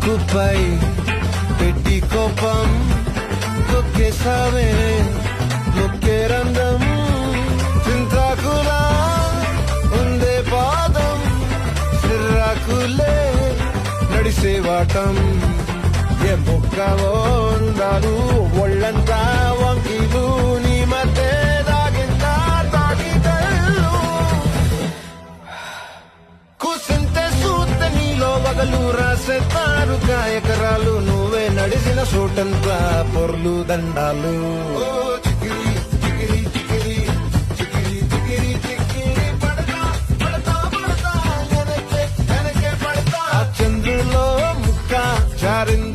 ముక్కుపై పెట్టి కోపం తొక్కేసావే నొక్కే రంగం చింతాకులా ఉందే పాదం సిర్రాకులే నడిసే వాటం ఏ మొక్కవో ఉండాలు ఒళ్ళంతా వంకిలు నీ మధ్య దాగిందా తాకిదళ్ళు కూసింతే సూత నీలో వగలు రాసేస్తారు ఎకరాలు నువ్వే నడిసిన చోటంతా పొర్లు దండాలు చికిరి చికిరి చికిరి చికిరి చికిరి చికిరి పడతా పడతా పడతా వెనకే వెనకే పడతా చంద్రులో ముక్క జారింది